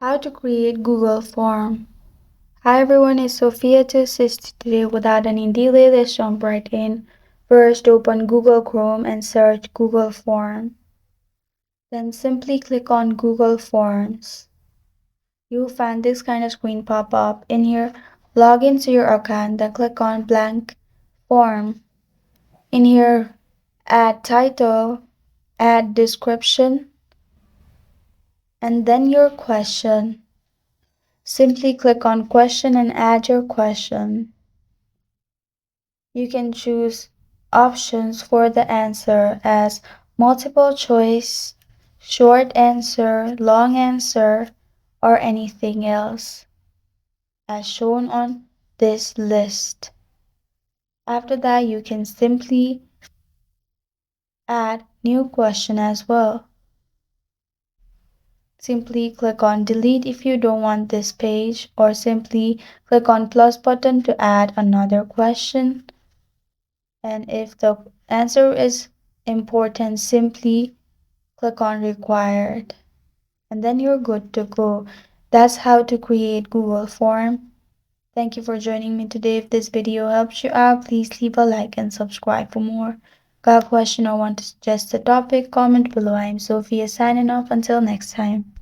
How to create Google form. Hi everyone, it's Sophia to assist you today. Without any delay, let's jump right in. First, open Google Chrome and search Google Form. Then simply click on Google Forms. You'll find this kind of screen pop up. In here, log into your account, then click on blank form. In here, add title, add description, and then your question. Simply click on question and add your question. You can choose options for the answer as multiple choice, short answer, long answer, or anything else, as shown on this list. After that, you can simply add new question as well. Simply click on delete if you don't want this page, or simply click on plus button to add another question. And if the answer is important, simply click on required. And then you're good to go. That's how to create Google Form. Thank you for joining me today. If this video helps you out, please leave a like and subscribe for more. Got a question or want to suggest a topic? Comment below. I'm Sophia signing off. Until next time.